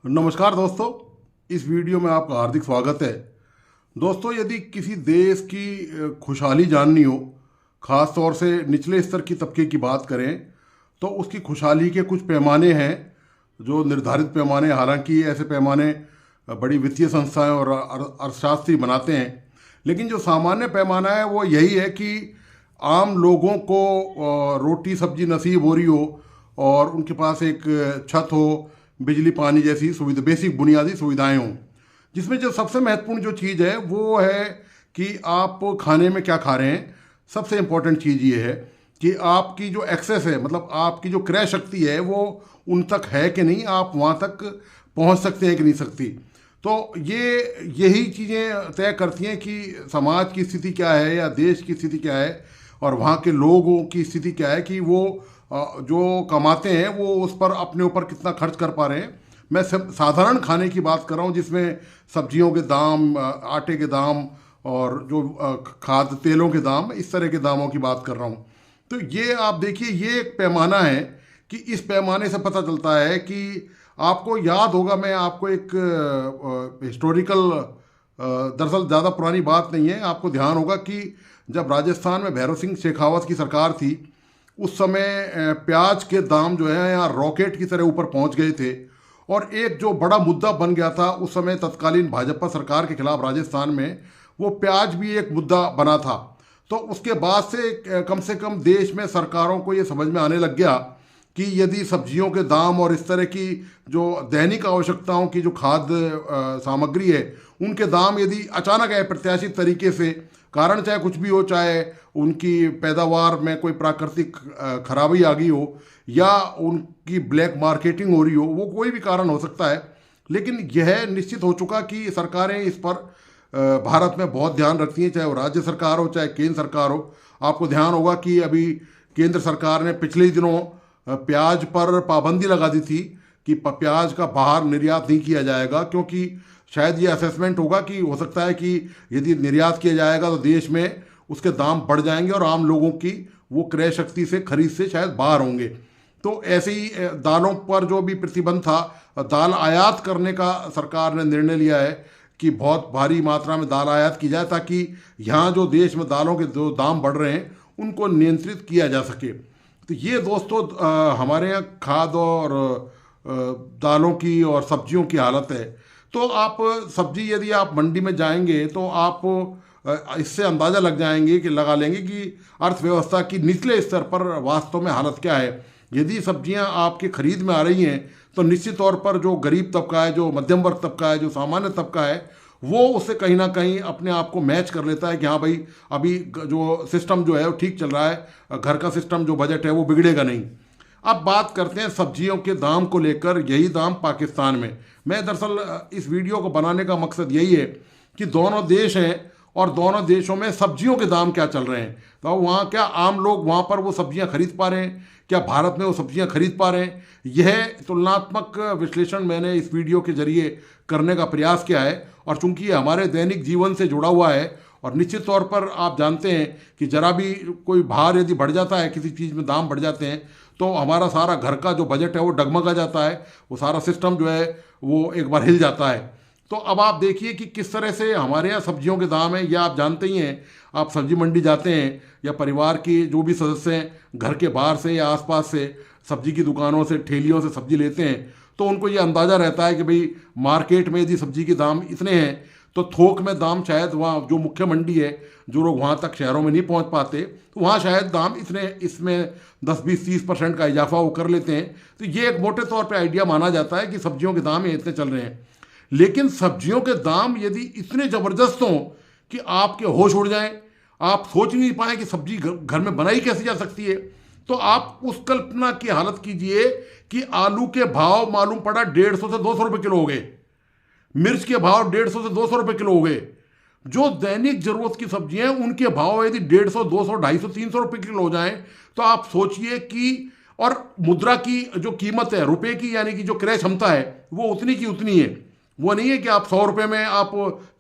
नमस्कार दोस्तों, इस वीडियो में आपका हार्दिक स्वागत है। दोस्तों, यदि किसी देश की खुशहाली जाननी हो, ख़ास तौर से निचले स्तर की तबके की बात करें, तो उसकी खुशहाली के कुछ पैमाने हैं जो निर्धारित पैमाने, हालांकि ऐसे पैमाने बड़ी वित्तीय संस्थाएं और अर्थशास्त्री बनाते हैं, लेकिन जो सामान्य पैमाना है वो यही है कि आम लोगों को रोटी सब्जी नसीब हो रही हो और उनके पास एक छत हो, बिजली पानी जैसी सुविधा, बेसिक बुनियादी सुविधाएं हों। जिसमें जो सबसे महत्वपूर्ण जो चीज़ है वो है कि आप खाने में क्या खा रहे हैं। सबसे इम्पोर्टेंट चीज़ ये है कि आपकी जो एक्सेस है, मतलब आपकी जो क्रय शक्ति है, वो उन तक है कि नहीं, आप वहाँ तक पहुँच सकते हैं कि नहीं सकती। तो यही चीज़ें तय करती हैं कि समाज की स्थिति क्या है या देश की स्थिति क्या है और वहाँ के लोगों की स्थिति क्या है कि वो जो कमाते हैं वो उस पर अपने ऊपर कितना खर्च कर पा रहे हैं। मैं साधारण खाने की बात कर रहा हूँ जिसमें सब्जियों के दाम, आटे के दाम और जो खाद्य तेलों के दाम, इस तरह के दामों की बात कर रहा हूँ। तो ये आप देखिए, ये एक पैमाना है कि इस पैमाने से पता चलता है कि आपको याद होगा, मैं आपको एक हिस्टोरिकल, दरअसल ज़्यादा पुरानी बात नहीं है, आपको ध्यान होगा कि जब राजस्थान में भैरव सिंह शेखावत की सरकार थी, उस समय प्याज के दाम जो है यहाँ रॉकेट की तरह ऊपर पहुँच गए थे और एक जो बड़ा मुद्दा बन गया था उस समय तत्कालीन भाजपा सरकार के खिलाफ राजस्थान में, वो प्याज भी एक मुद्दा बना था। तो उसके बाद से कम देश में सरकारों को ये समझ में आने लग गया कि यदि सब्जियों के दाम और इस तरह की जो दैनिक आवश्यकताओं की जो खाद्य सामग्री है, उनके दाम यदि अचानक अप्रत्याशित तरीके से, कारण चाहे कुछ भी हो, चाहे उनकी पैदावार में कोई प्राकृतिक खराबी आ गई हो या उनकी ब्लैक मार्केटिंग हो रही हो, वो कोई भी कारण हो सकता है, लेकिन यह निश्चित हो चुका कि सरकारें इस पर भारत में बहुत ध्यान रखती हैं, चाहे वो राज्य सरकार हो चाहे केंद्र सरकार हो। आपको ध्यान होगा कि अभी केंद्र सरकार ने पिछले दिनों प्याज पर पाबंदी लगा दी थी कि प्याज का बाहर निर्यात नहीं किया जाएगा, क्योंकि शायद ये असेसमेंट होगा कि हो सकता है कि यदि निर्यात किया जाएगा तो देश में उसके दाम बढ़ जाएंगे और आम लोगों की वो क्रय शक्ति से, खरीद से शायद बाहर होंगे। तो ऐसे ही दालों पर जो भी प्रतिबंध था, दाल आयात करने का सरकार ने निर्णय लिया है कि बहुत भारी मात्रा में दाल आयात की जाए ताकि यहाँ जो देश में दालों के जो दाम बढ़ रहे हैं उनको नियंत्रित किया जा सके। तो ये दोस्तों हमारे यहाँ खाद और दालों की और सब्जियों की हालत है। तो आप सब्जी यदि आप मंडी में जाएंगे तो आप इससे अंदाज़ा लगा लेंगे कि अर्थव्यवस्था की निचले स्तर पर वास्तव में हालत क्या है। यदि सब्जियां आपके खरीद में आ रही हैं तो निश्चित तौर पर जो गरीब तबका है, जो मध्यम वर्ग तबका है, जो सामान्य तबका है, वो उससे कहीं ना कहीं अपने आप को मैच कर लेता है कि हाँ भाई, अभी जो सिस्टम जो है वो ठीक चल रहा है, घर का सिस्टम जो बजट है वो बिगड़ेगा नहीं। अब बात करते हैं सब्जियों के दाम को लेकर। यही दाम पाकिस्तान में, मैं दरअसल इस वीडियो को बनाने का मकसद यही है कि दोनों देश हैं और दोनों देशों में सब्जियों के दाम क्या चल रहे हैं, तो वहाँ क्या आम लोग वहाँ पर वो सब्जियाँ खरीद पा रहे हैं, क्या भारत में वो सब्जियाँ खरीद पा रहे हैं। यह तुलनात्मक विश्लेषण मैंने इस वीडियो के जरिए करने का प्रयास किया है और चूंकि ये हमारे दैनिक जीवन से जुड़ा हुआ है और निश्चित तौर पर आप जानते हैं कि जरा भी कोई भार यदि बढ़ जाता है, किसी चीज़ में दाम बढ़ जाते हैं, तो हमारा सारा घर का जो बजट है वो डगमगा जाता है, वो सारा सिस्टम जो है वो एक बार हिल जाता है। तो अब आप देखिए कि किस तरह से हमारे यहाँ सब्जियों के दाम हैं। या आप जानते ही हैं, आप सब्जी मंडी जाते हैं या परिवार के जो भी सदस्य हैं घर के बाहर से या आसपास से सब्जी की दुकानों से, ठेलियों से सब्जी लेते हैं, तो उनको ये अंदाज़ा रहता है कि भाई मार्केट में यदि सब्जी के दाम इतने हैं तो थोक में दाम शायद वहाँ जो मुख्य मंडी है, जो लोग वहाँ तक शहरों में नहीं पहुँच पाते, तो वहाँ शायद दाम इतने, इसमें 10-20-30% का इजाफा वो कर लेते हैं। तो ये एक मोटे तौर पे आइडिया माना जाता है कि सब्जियों के दाम इतने चल रहे हैं। लेकिन सब्जियों के दाम यदि इतने ज़बरदस्त हों कि आपके होश उड़ जाएं, आप सोच नहीं पाएँ कि सब्जी घर में बनाई कैसे जा सकती है, तो आप उस कल्पना की हालत कीजिए कि आलू के भाव मालूम पड़ा 150 से 200 रुपये किलो हो गए, मिर्च के भाव 150 से 200 रुपये किलो हो गए। जो दैनिक जरूरत की सब्जियां हैं उनके भाव यदि 150, 200, 250, 300 रुपये किलो हो जाएं, तो आप सोचिए कि, और मुद्रा की जो कीमत है रुपए की, यानी कि जो क्रय क्षमता है वो उतनी की उतनी है। वो नहीं है कि आप 100 रुपये में आप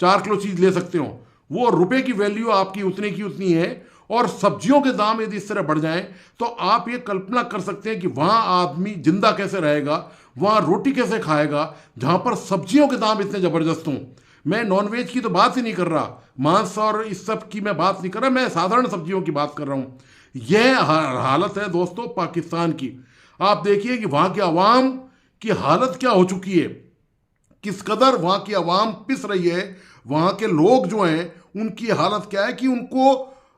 4 किलो चीज़ ले सकते हो, वो रुपए की वैल्यू आपकी उतनी की उतनी है और सब्जियों के दाम यदि इस तरह बढ़ जाएं तो आप ये कल्पना कर सकते हैं कि वहाँ आदमी जिंदा कैसे रहेगा, वहाँ रोटी कैसे खाएगा जहाँ पर सब्जियों के दाम इतने ज़बरदस्त हों। मैं नॉनवेज की तो बात ही नहीं कर रहा, मांस और इस सब की मैं बात नहीं कर रहा, मैं साधारण सब्जियों की बात कर रहा हूँ। यह हालत है दोस्तों पाकिस्तान की। आप देखिए कि वहाँ की आवाम की हालत क्या हो चुकी है, किस कदर वहाँ की आवाम पिस रही है। वहाँ के लोग जो हैं उनकी हालत क्या है कि उनको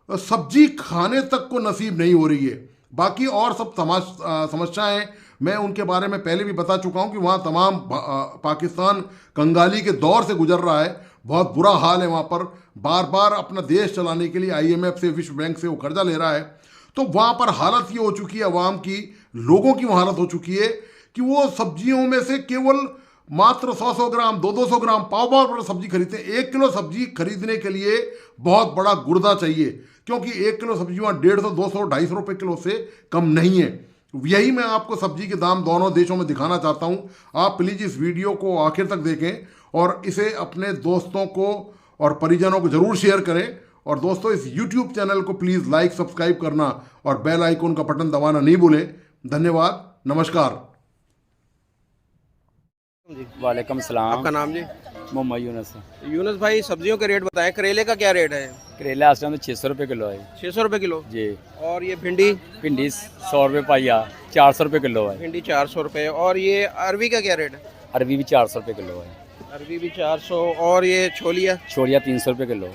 सब्जी खाने तक को नसीब नहीं हो रही है। बाकी और सब समस्याएं मैं उनके बारे में पहले भी बता चुका हूं कि वहाँ तमाम पाकिस्तान कंगाली के दौर से गुजर रहा है, बहुत बुरा हाल है वहाँ पर। बार बार अपना देश चलाने के लिए IMF से, विश्व बैंक से वो कर्जा ले रहा है। तो वहाँ पर हालत ये हो चुकी है अवाम की, लोगों की वो हालत हो चुकी है कि वो सब्जियों में से केवल मात्र 100-100 ग्राम, 200-200 ग्राम पाव सब्जी खरीदते हैं। 1 किलो सब्जी खरीदने के लिए बहुत बड़ा गुर्दा चाहिए, क्योंकि 1 किलो सब्जी वहाँ 150, 200, 250 रुपये किलो से कम नहीं है। यही मैं आपको सब्जी के दाम दोनों देशों में दिखाना चाहता हूँ। आप प्लीज़ इस वीडियो को आखिर तक देखें और इसे अपने दोस्तों को और परिजनों को ज़रूर शेयर करें। और दोस्तों इस YouTube चैनल को प्लीज़ लाइक, सब्सक्राइब करना और बेल आइकन का बटन दबाना नहीं भूलें। धन्यवाद, नमस्कार। वालेकुम सलाम। आपका नाम जी? मोहम्मद यूनुस। यूनुस भाई, सब्जियों के रेट बताएं। करेले का क्या रेट है? करेला इस टाइम 600 रुपये किलो है। 600 रुपये किलो जी। और ये भिंडी? भिंडी 100 रुपये पाइया, 400 रुपये किलो है। भिंडी 400 रुपये। और ये अरवी का क्या रेट है? अरबी भी 400 रुपये किलो है। अरवी भी 400। और ये छोलिया? छोलिया 300 रुपये किलो।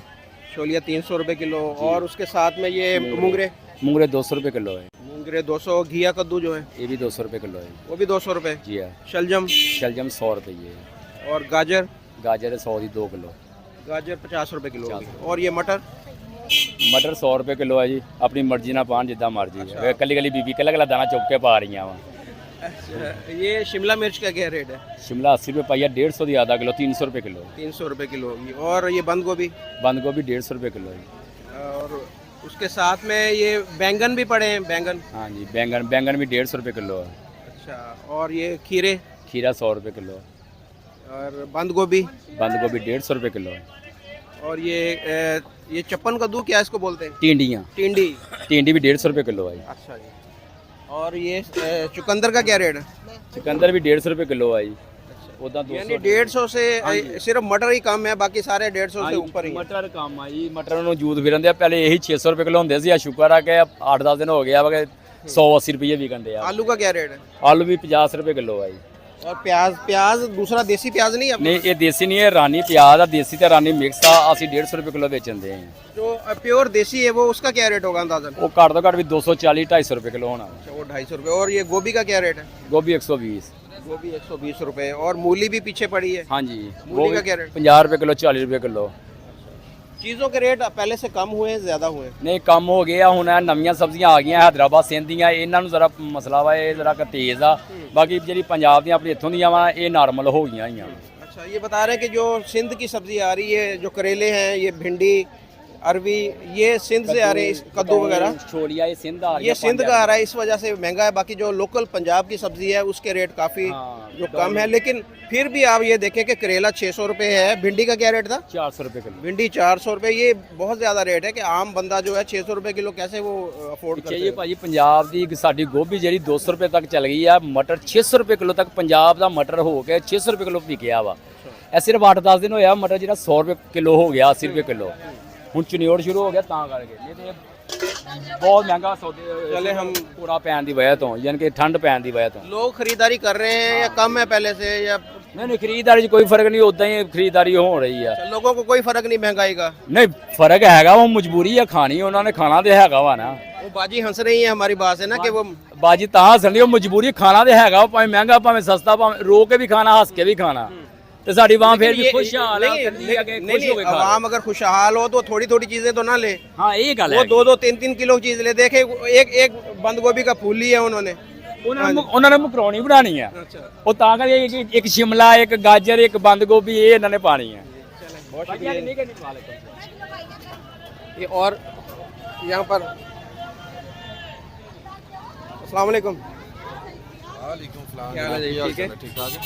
छोलिया 300 रुपये किलो। और उसके साथ में ये मुंगरे? मुंगरे 200 रुपये किलो है। मुंगरे 200। घिया कद्दू जो है ये भी 200 रुपये किलो है। वो भी 200 रुपये। जी हाँ। शलजम? शलजम 100 रुपये है। और गाजर? गाजर है 100 की 2 किलो। गाजर 50 रुपये किलो। 50 रुपये। और ये मटर? मटर 100 रुपये किलो है जी। अपनी मर्जी ना पान जिदा मर्जी है। कली कली बीबी कला कला दाना चुप के पा रही हैं वहाँ। ये शिमला मिर्च का क्या रेट है? शिमला 80 रुपये पाइया, 150 की आधा किलो, 300 रुपये किलो। 300 रुपये किलो। और ये बंद गोभी? बंद गोभी 150 रुपये किलो है। और उसके साथ में ये बैंगन भी पड़े हैं? बैंगन? हाँ जी, बैंगन भी 150 रुपये किलो है। अच्छा। और ये खीरे? खीरा 100 रुपये किलो। और बंद गोभी? 150 रुपये किलो है। और ये चप्पन कद्दू क्या इसको बोलते हैं? टिंडियाँ? टिंडी? टिंडी भी 150 रुपये किलो है। अच्छा जी। और ये चुकंदर का क्या रेट है? चुकंदर भी 150 रुपये किलो है। उदा 200 यानी 150 से सिर्फ मटर ही कम है, बाकी सारे 150 से ऊपर ही। मटर कम आई, मटर ਨੂੰ ਜੂਤ ਫਿਰਨ ਦੇ ਪਹਿਲੇ ਇਹੀ 600 रुपये किलो ਹੁੰਦੇ ਸੀ। ਆ ਸ਼ੁਕਰ ਆ ਕਿ 8-10 दिन ਹੋ ਗਿਆ ਵਾ ਕਿ 180 रुपये ਵਿਕਣ ਦੇ ਆ। आलू का क्या रेट है? आलू भी 50 रुपये किलो है। और प्याज दूसरा देसी प्याज नहीं है? नहीं, ये देसी नहीं है, रानी प्याज है। देसी तो रानी मिक्स आ। ਅਸੀਂ 150 रुपये किलो बेचन दे हैं। जो प्योर देसी है वो उसका क्या रेट होगा अंदाजन? वो घट तो घट भी 240-250 रुपये किलो होना। अच्छा, वो 250 रुपये। और ये गोभी का क्या रेट है? गोभी 120। गोभी 120 रुपये। और मूली भी पीछे पड़ी है? हाँ जी। मूली का क्या रेट? 50 रुपये किलो, 40 रुपये किलो। चीज़ों के रेट पहले से कम हुए हैं, ज़्यादा हुए? नहीं, कम हो गया। ਹੁਣ ਨਵੀਆਂ ਸਬਜ਼ੀਆਂ ਆ ਗਈਆਂ हैदराबाद ਸਿੰਧ ਦੀਆਂ, ਇਹਨਾਂ ਨੂੰ ਜ਼ਰਾ ਮਸਲਾ ਵਾ, ਇਹ ਜ਼ਰਾ ਤੇਜ਼ ਆ। ਬਾਕੀ ਜਿਹੜੀ ਪੰਜਾਬ ਦੀਆਂ ਆਪਣੀ ਇੱਥੋਂ ਦੀਆਂ ਵਾ ਇਹ ਨਾਰਮਲ ਹੋ ਗਈਆਂ ਹੀ ਆ। अच्छा, ये बता रहे हैं कि जो सिंध की सब्जी आ रही है, जो करेले हैं, ये भिंडी, अरवी, ये सिंध से आ रहे हैं, कद्दू वगैरह? छोलिया ये सिंध आ रही है। ये सिंध का आ रहा है, इस वजह से महंगा है। बाकी जो लोकल पंजाब की सब्जी है उसके रेट काफ़ी जो कम है। लेकिन फिर भी आप ये देखें कि करेला 600 रुपये है। भिंडी का क्या रेट था? 400 रुपये किलो। भिंडी 400 रुपये। ये बहुत ज़्यादा रेट है कि आम बंदा जो है 600 रुपये किलो कैसे वो अफोर्ड करता चाहिए भाजी। पंजाब की साड़ी गोभी जी 200 रुपये तक चल गई है। मटर 600 रुपये किलो तक पंजाब का मटर हो गया 600 रुपये किलो बिकया वा। ਇਹ ਸਿਰਫ 8-10 दिन ਹੋਇਆ ਮਟਰ ਜਿਹੜਾ 100 रुपये किलो हो गया, 80 रुपये किलो। ਹੁਣ ਚੁਨਿਓੜ ਸ਼ੁਰੂ ਹੋ ਗਿਆ ਤਾਂ ਕਰਕੇ। ਨਹੀਂ ਤੇ ਬਹੁਤ ਮਹਿੰਗਾ ਸੌਦੇ चले हम ਪੂਰਾ ਪੈਣ ਦੀ ਵਜ੍ਹਾ ਤੋਂ, ਯਾਨੀ ਕਿ ਠੰਡ ਪੈਣ ਦੀ ਵਜ੍ਹਾ ਤੋਂ। लोग खरीदारी कर रहे हैं या कम है पहले से, या नहीं, खरीदारी 'ਚ ਕੋਈ ਫਰਕ ਨਹੀਂ, ਉਦਾਂ ਹੀ ਖਰੀदारी ਹੋ ਰਹੀ ਆ। लोगों को कोई फर्क नहीं महंगाई का? नहीं, फर्क हैगा, वो मजबूरी है खानी, उन्होंने खाना तो हैगा वा ना। वो बाजी हंस रही है हमारी बात है ना कि वो बाजी ता हसन दी, मजबूरी खाना तो हैगा, भावें महंगा भावें सस्ता, भावें रो के भी खाना, हंस के भी खाना। तो साड़ी वहाँ फिर भी खुशहाल है। आवाम अगर खुशहाल हो तो थोड़ी थोड़ी चीजें तो ना ले। हाँ, ये गल वो 2-2, 3-3 किलो चीज ले। देखे एक बंद गोभी का फूल लिया उन्होंने, उन्होंने मकरोनी बनानी है। वो तां करके एक शिमला, एक गाजर, एक बंद गोभी ये इन्होंने पानी है। ये और यहाँ पर अस्सलाम वालेकुम। क्या हाल है जी? ठीक है। ठीक ठाक है।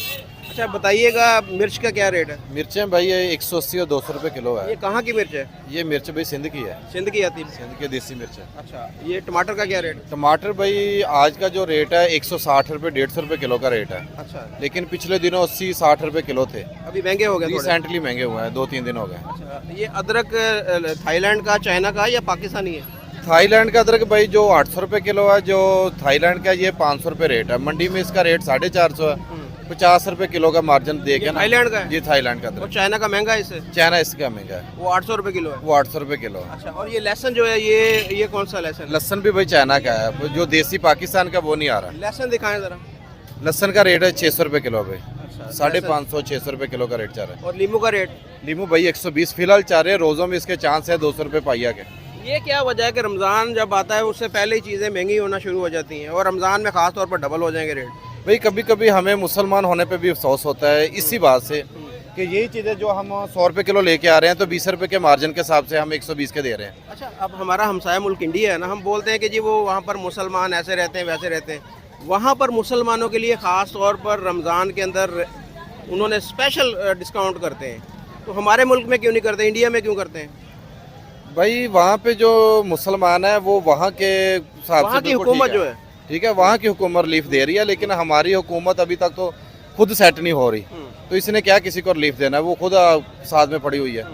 अच्छा बताइएगा, मिर्च का क्या रेट है? मिर्चें भाई ये 180 और 200 रुपए किलो ये है। कहाँ की मिर्च है? ये मिर्च भाई सिंध की है, सिंध की आती है? सिंध की देसी मिर्च है। अच्छा, ये टमाटर का क्या रेट है? टमाटर भाई आज का जो रेट है 160 रुपए 150 रुपए किलो का रेट है, अच्छा, लेकिन पिछले दिनों 80-60 रुपए किलो थे। अभी महंगे हो गए थोड़े। रिसेंटली महंगे हुए हैं, 2-3 दिन हो गए। अच्छा, ये अदरक थाईलैंड का, चाइना का या पाकिस्तानी है? थाईलैंड का अदरक भाई जो 800 रुपए किलो है, जो थाईलैंड का ये 500 रुपए रेट है। मंडी में इसका रेट 450 है, 50 रुपए किलो का मार्जिन दे के ये ना। थाईलैंड का है? ये थाईलैंड का और अदरक। चाइना का महंगा है इससे? चाइना इसका महंगा है, वो 800 रुपए किलो है। वो 800 रुपए किलो है। अच्छा, और ये लहसुन जो है ये कौन सा लहसुन है? लहसन भी भाई चाइना का है, जो देसी पाकिस्तान का वो नहीं आ रहा। लहसुन दिखाएं जरा। लहसन का रेट है 600 रुपए किलो भाई, अच्छा, 550-600 रुपए किलो का रेट चल रहा है। और नींबू का रेट? नींबू भाई 120 फिलहाल चल रहे हैं, रोजों में इसके चांस है 200 रुपए पाइया के। ये क्या वजह है कि रमज़ान जब आता है उससे पहले ही चीज़ें महंगी होना शुरू हो जाती हैं और रमज़ान में ख़ास तौर पर डबल हो जाएंगे रेट? भाई कभी कभी हमें मुसलमान होने पे भी अफसोस होता है इसी बात से कि यही चीज़ें जो हम 100 रुपए किलो लेके आ रहे हैं तो 20 रुपए के मार्जिन के हिसाब से हम 120 के दे रहे हैं। अच्छा, अब हमारा हमसाया मुल्क इंडिया है ना, हम बोलते हैं कि जी वो वहाँ पर मुसलमान ऐसे रहते हैं वैसे रहते हैं। वहाँ पर मुसलमानों के लिए ख़ास तौर पर रमज़ान के अंदर उन्होंने स्पेशल डिस्काउंट करते हैं, तो हमारे मुल्क में क्यों नहीं करते, इंडिया में क्यों करते हैं? भाई वहाँ पे जो मुसलमान है वो वहाँ के हिसाब वहाँ से की बिल्कुल हुकूमत ठीक जो है, ठीक है, वहाँ की हुकूमत रिलीफ दे रही है, लेकिन हमारी हुकूमत अभी तक तो खुद सेट नहीं हो रही। तो इसने क्या किसी को रिलीफ देना है, वो खुद साथ में पड़ी हुई है।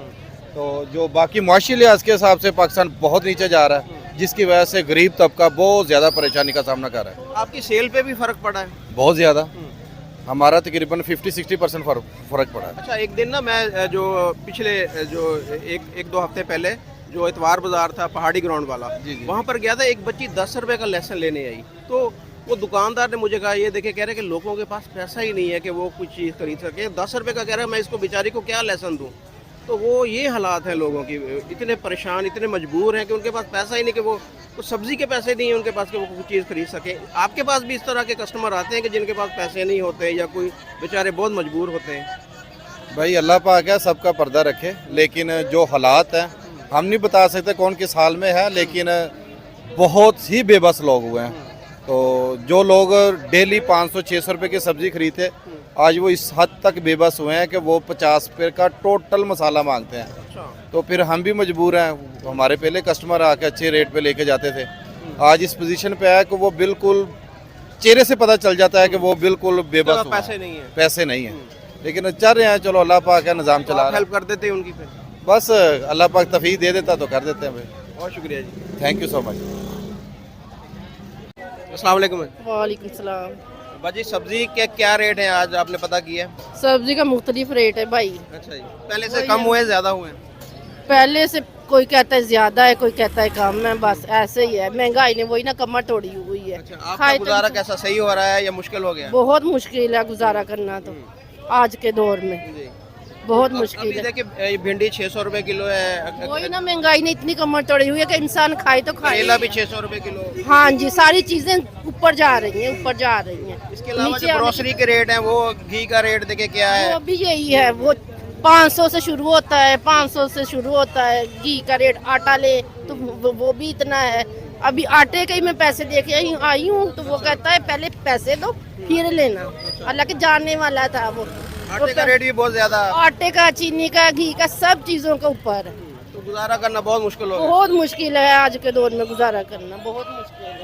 तो जो बाकी मुआशी लिहाज के हिसाब से पाकिस्तान बहुत नीचे जा रहा है, जिसकी वजह से गरीब तबका बहुत ज़्यादा परेशानी का सामना कर रहा है। आपकी सेल पे भी फ़र्क पड़ा है? बहुत ज़्यादा, हमारा तकरीबन 50-60% फ़र्क पड़ा है। अच्छा, एक दिन ना मैं जो पिछले जो एक दो हफ्ते पहले जो इतवार बाजार था पहाड़ी ग्राउंड वाला, वहाँ पर गया था। एक बच्ची 10 रुपए का लहसुन लेने आई, तो वो दुकानदार ने मुझे कहा, ये देखे कह रहे कि लोगों के पास पैसा ही नहीं है कि वो कुछ चीज़ खरीद सके। 10 रुपए का कह रहा है, मैं इसको बेचारी को क्या लहसुन दूँ। तो वो ये हालात हैं लोगों की, इतने परेशान, इतने मजबूर हैं कि उनके पास पैसा ही नहीं कि वो सब्जी के पैसे नहीं है उनके पास कि वो कुछ चीज़ खरीद सकें। आपके पास भी इस तरह के कस्टमर आते हैं कि जिनके पास पैसे नहीं होते या कोई बेचारे बहुत मजबूर होते हैं? भाई अल्लाह पाक है, सबका पर्दा रखे, लेकिन जो हालात हैं हम नहीं बता सकते कौन किस हाल में है, लेकिन बहुत ही बेबस लोग हुए हैं। तो जो लोग डेली 500-600 रुपए की सब्ज़ी खरीदते, आज वो इस हद तक बेबस हुए हैं कि वो 50 रुपये का टोटल मसाला मांगते हैं। अच्छा, तो फिर हम भी मजबूर हैं, हमारे पहले कस्टमर आके अच्छे रेट पे लेके जाते थे, आज इस पोजीशन पे आया कि वो बिल्कुल चेहरे से पता चल जाता है कि वो बिल्कुल बेबस हुआ है। पैसे नहीं है, पैसे नहीं है, लेकिन चल रहे हैं। चलो अल्लाह पाक है, निज़ाम चला रहा है। हेल्प कर देते हैं उनकी? फिर बस अल्लाह पाक तफीक दे देता तो कर देते हैं भाई। बहुत शुक्रिया जी, थैंक यू सो मच। अस्सलाम वालेकुम। वालेकुम सलाम। बाजी, सब्जी के क्या रेट है आज, आपने पता किया है? सब्जी का मुख्तलिफ रेट है भाई, अच्छा जी, पहले से कम हुए ज़्यादा हुए? पहले से कोई कहता है ज्यादा है, कोई कहता है कम है, बस ऐसे ही है। महंगाई ने वही ना कमर तोड़ी हुई है। अच्छा, आपका खाए तो गुजारा कैसा, सही हो रहा है या मुश्किल हो गया? बहुत मुश्किल है गुजारा करना, तो आज के दौर में जी, बहुत अभी मुश्किल है। देखिए भिंडी 600 रुपए किलो है, वही ना, महंगाई ने इतनी कमर तोड़ी हुई है कि इंसान खाए तो खाए। करेला भी 600 रुपए किलो। हाँ जी, सारी चीजें ऊपर जा रही हैं, ऊपर जा रही हैं। इसके अलावा नीचे जो आने- ग्रोसरी के रेट हैं, वो घी का रेट देखिए क्या है। वो भी यही है, वो 500 से शुरू होता है, 500 से शुरू होता है घी का रेट। आटा ले तो वो भी इतना है। अभी आटे के ही मैं पैसे दे के आई हूँ, तो वो कहता है पहले पैसे दो फिर लेना। हालांकि जानने वाला था वो। आटे का रेट भी बहुत ज्यादा, आटे का, चीनी का, घी का, सब चीजों के ऊपर है। तो गुजारा करना बहुत मुश्किल हो गया। बहुत मुश्किल है आज के दौर में गुजारा करना, बहुत मुश्किल है,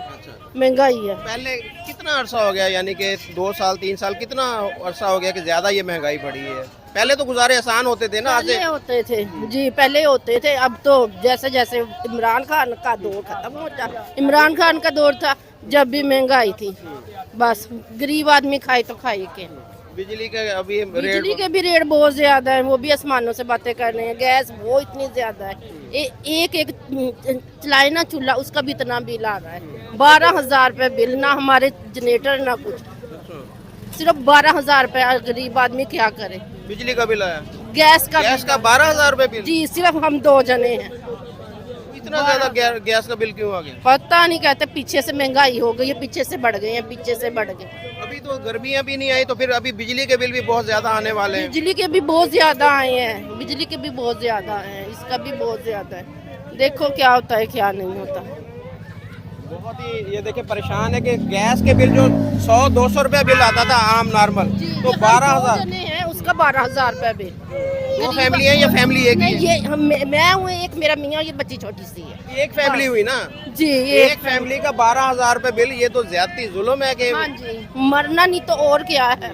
महंगाई है। पहले कितना अरसा हो गया, यानी कि 2 साल 3 साल, कितना अरसा हो गया कि ज्यादा ये महंगाई बढ़ी है? पहले तो गुजारे आसान होते थे ना, आज पहले होते थे जी, पहले होते थे। अब तो जैसे जैसे इमरान खान का दौर खत्म होता, इमरान खान का दौर था जब भी महंगाई थी, बस गरीब आदमी खाए तो खाए के। बिजली के अभी बिजली रेट, के भी रेट बहुत ज्यादा है, वो भी आसमानों से बातें कर रहे हैं। गैस वो इतनी ज्यादा है, एक चलाए ना चूल्हा, उसका भी इतना बिल आ रहा है। 12,000 रुपये बिल, ना हमारे जनरेटर ना कुछ, सिर्फ 12,000 रुपये। गरीब आदमी क्या करे? बिजली का बिल आया, गैस का गैस का 12,000 रुपए बिल। जी, सिर्फ हम 2 जने हैं। इतना ज्यादा गैस का बिल क्यों आ गया? पता नहीं, कहते पीछे से महंगाई हो गई है, पीछे से बढ़ गए हैं, पीछे से बढ़ गए। अभी तो गर्मियाँ भी नहीं आई, तो फिर अभी बिजली के बिल भी बहुत ज्यादा आने वाले हैं। बिजली के भी बहुत ज्यादा आए हैं, बिजली के भी बहुत ज्यादा हैं, इसका भी बहुत ज्यादा है। देखो क्या होता है क्या नहीं होता। बहुत ही ये देखिए परेशान है कि गैस के बिल जो 100-200 रुपया बिल आता था आम नॉर्मल, तो 12,000 है उसका 12,000 रुपया बिल। दो फैमिली है या फैमिली एक ही नहीं, है? ये मैं हूँ, एक मेरा मियाँ, ये बच्ची छोटी सी है। एक फैमिली हुई ना जी, एक फैमिली का 12,000 रुपये बिल, ये तो ज्यादती जुल्म है कि। हाँ जी, मरना नहीं तो और क्या है।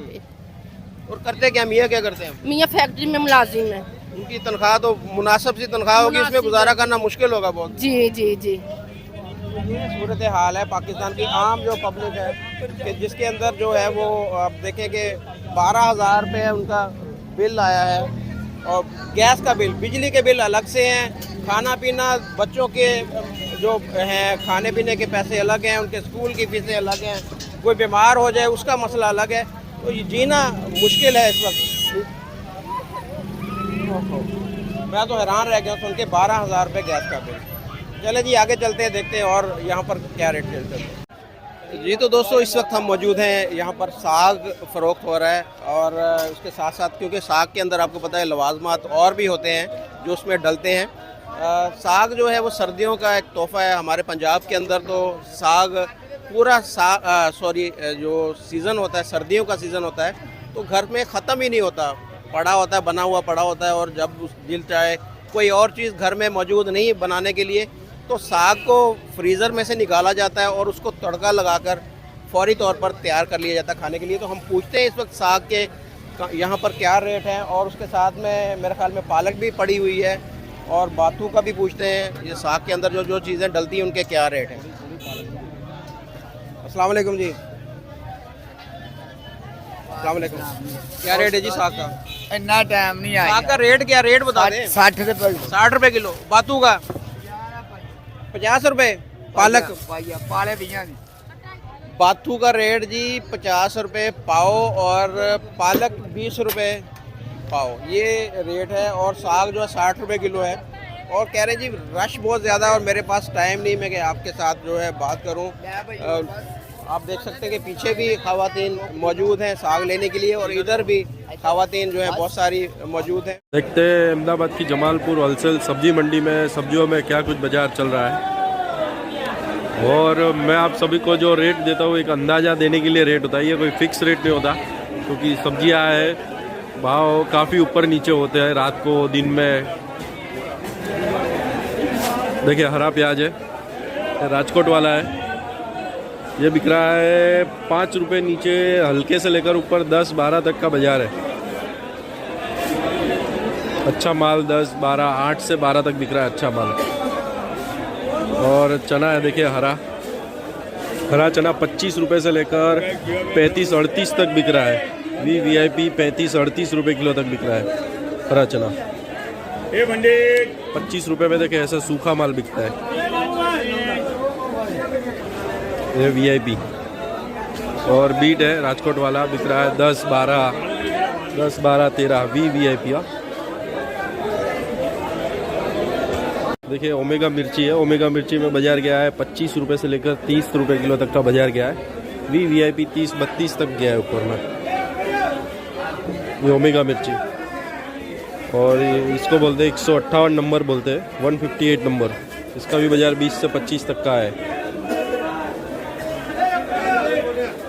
और करते क्या मियाँ क्या करते हैं? मियाँ फैक्ट्री में मुलाजिम है। उनकी तनख्वाह तो मुनासिब सी तनख्वाह होगी, उसमें गुजारा करना मुश्किल होगा बहुत। जी जी जी। ये सूरत हाल है पाकिस्तान की आम जो पब्लिक है कि जिसके अंदर जो है वो आप देखें कि 12,000 रुपये उनका बिल आया है, और गैस का बिल, बिजली के बिल अलग से हैं, खाना पीना, बच्चों के जो हैं खाने पीने के पैसे अलग हैं, उनके स्कूल की फीसें अलग हैं, कोई बीमार हो जाए उसका मसला अलग है, तो ये जीना मुश्किल है इस वक्त। मैं तो हैरान रह गया सुन के 12,000 रुपये गैस का बिल। चले जी आगे चलते हैं, देखते हैं और यहाँ पर क्या रेट चलते हैं। जी तो दोस्तों इस वक्त हम मौजूद हैं यहाँ पर, साग फ़रोख्त हो रहा है, और उसके साथ साथ क्योंकि साग के अंदर आपको पता है लवाजमात और भी होते हैं जो उसमें डलते हैं। साग जो है वो सर्दियों का एक तोहफ़ा है हमारे पंजाब के अंदर। तो साग पूरा जो सीज़न होता है, सर्दियों का सीज़न होता है, तो घर में ख़त्म ही नहीं होता, पड़ा होता है, बना हुआ पड़ा होता है। और जब दिल चाहे कोई और चीज़ घर में मौजूद नहीं बनाने के लिए, तो साग को फ्रीज़र में से निकाला जाता है और उसको तड़का लगाकर फौरी तौर पर तैयार कर लिया जाता है खाने के लिए। तो हम पूछते हैं इस वक्त साग के यहाँ पर क्या रेट है, और उसके साथ में मेरे ख्याल में पालक भी पड़ी हुई है, और बाथू का भी पूछते हैं ये साग के अंदर जो जो चीज़ें डलती हैं उनके क्या रेट हैं। अस्सलाम वालेकुम जी। अस्सलाम वालेकुम। क्या रेट है जी साग का? इतना टाइम नहीं आया। साग का रेट क्या, रेट बता दें। 60 रुपए 60 रुपये किलो। बातू का 50 रुपये। पालक पाले भैया बाथू का रेट जी 50 रुपये पाव, और पालक 20 रुपये पाव, ये रेट है। और साग जो है 60 रुपये किलो है। और कह रहे जी रश बहुत ज़्यादा है और मेरे पास टाइम नहीं मैं कि आपके साथ जो है बात करूं। आप देख सकते हैं कि पीछे भी ख़वातीन मौजूद हैं साग लेने के लिए, और इधर भी ख़वातीन जो है बहुत सारी मौजूद हैं। देखते हैं अहमदाबाद की जमालपुर होलसेल सब्जी मंडी में सब्जियों में क्या कुछ बाजार चल रहा है, और मैं आप सभी को जो रेट देता हूँ एक अंदाज़ा देने के लिए रेट होता है, ये कोई फिक्स रेट नहीं होता, क्योंकि सब्जियाँ है भाव काफ़ी ऊपर नीचे होते हैं रात को दिन में। देखिए हरा प्याज है, राजकोट वाला है, ये बिक रहा है 5 रुपये नीचे, हल्के से लेकर ऊपर 10-12 तक का बाजार है। अच्छा माल 10-12, 8 से 12 तक बिक रहा है अच्छा माल। और चना है देखिए हरा चना 25 रुपये से लेकर 35-38 तक बिक रहा है। VIP 35-38 रुपये किलो तक बिक रहा है हरा चना। 25 रुपये में देखिए ऐसा सूखा माल बिकता है, ये VIP। और बीट है राजकोट वाला, बिक रहा है 10-12, 13 VIP। देखिए ओमेगा मिर्ची है, ओमेगा मिर्ची में बाजार गया है 25 रुपये से लेकर 30 रुपये किलो तक का बाजार गया है। VIP 30-32 तक गया है ऊपर में, ये ओमेगा मिर्ची। और इसको बोलते हैं 158 नंबर बोलते हैं, 158 नंबर, इसका भी बाजार 20 से 25 तक का है।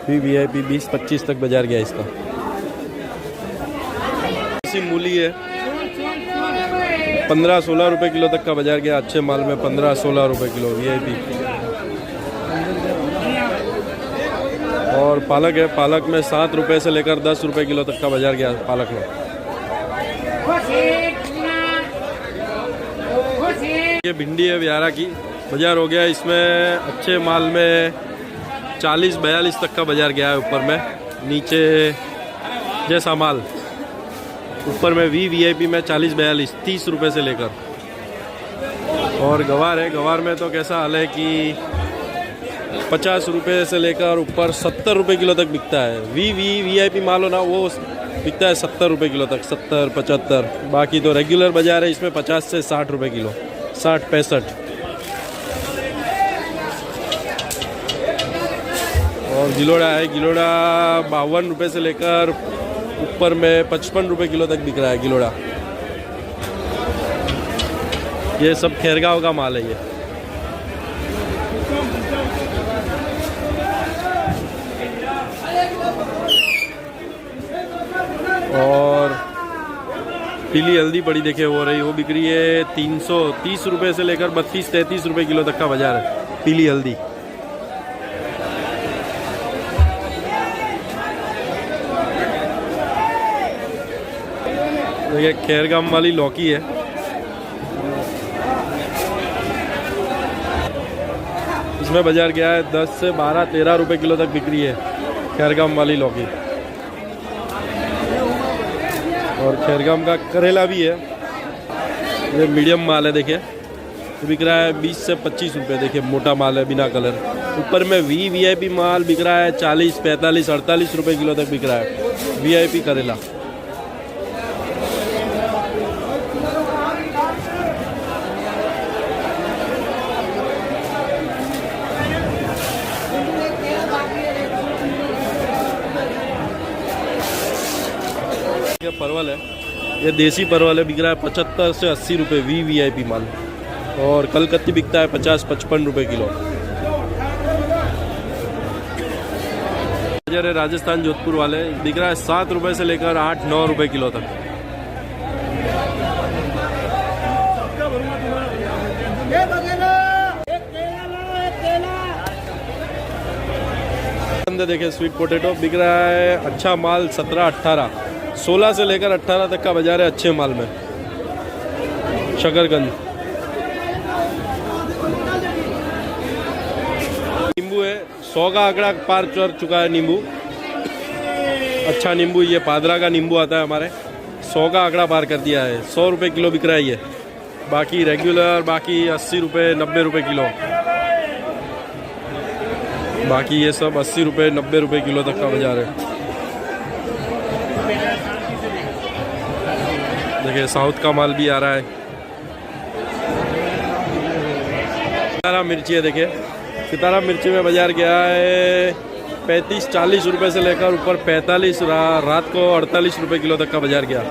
VIP 20-25 तक बाजार गया इसका। इसी मूली है 15-16 रुपये किलो तक का बाजार गया, अच्छे माल में 15-16 रुपये किलो VIP। और पालक है, पालक में 7 रुपये से लेकर 10 रुपये किलो तक का बाजार गया पालक में। ये भिंडी है बिहारा की, बाजार हो गया इसमें अच्छे माल में 40-42 तक का बाजार गया है ऊपर में, नीचे जैसा माल ऊपर में VIP में 40-42, 30 रुपये से लेकर। और गवार है, गवार में तो कैसा हाल है कि 50 रुपये से लेकर ऊपर 70 रुपये किलो तक बिकता है। VIP माल हो ना वो बिकता है 70 रुपये किलो तक, 70-75। बाकी तो रेगुलर बाजार है इसमें 50 से 60 रुपये किलो, 60-65। और गिलोड़ा है, गिलोड़ा 52 रुपये से लेकर ऊपर में 55 रुपये किलो तक बिक रहा है गिलोड़ा। ये सब खैरगांव का माल है ये। और पीली हल्दी बड़ी देखे हो रही, वो बिक रही है 330 रुपये से लेकर 32-33 रुपये किलो तक का बाजार है पीली हल्दी। देखिए खैरगाम वाली लौकी है, इसमें बाजार गया है 10 से 12-13 रुपये किलो तक बिक्री है खैरगाम वाली लौकी। और खैरगाम का करेला भी है, ये मीडियम माल है देखिए, ये बिक रहा है 20 से 25 रुपये। देखिए मोटा माल है बिना कलर। ऊपर में VIP माल बिक रहा है 40, 45, 48 रुपये किलो तक बिक रहा है VIP करेला। परवल है, ये देसी परवल है, बिक रहा है 75 से 80 रुपये VIP माल। और कलकत्ती बिकता है 50-55 रुपये किलो। गाजर है राजस्थान जोधपुर वाले, बिक रहा है 7 रुपये से लेकर 8-9 रुपये किलो तक। देखिए स्वीट पोटैटो बिक रहा है अच्छा माल 17-18, 16 से लेकर 18 तक का बाजार है अच्छे माल में। शकरकंद नींबू है, 100 का आंकड़ा पार कर चुका है नींबू। अच्छा नींबू, ये पादरा का नींबू आता है हमारे, 100 का आंकड़ा पार कर दिया है। 100 रुपये किलो बिक रहा है ये। बाकी रेगुलर बाकी 80 रुपये 90 रुपये किलो। बाकी ये सब 80 रुपये 90 रुपये किलो तक का बाजार है। देखिए साउथ का माल भी आ रहा है। सितारा मिर्ची है, देखिए सितारा मिर्ची में बाजार गया है 35-40 रुपये से लेकर ऊपर 45, रात को 48 रुपये किलो तक का बाजार गया।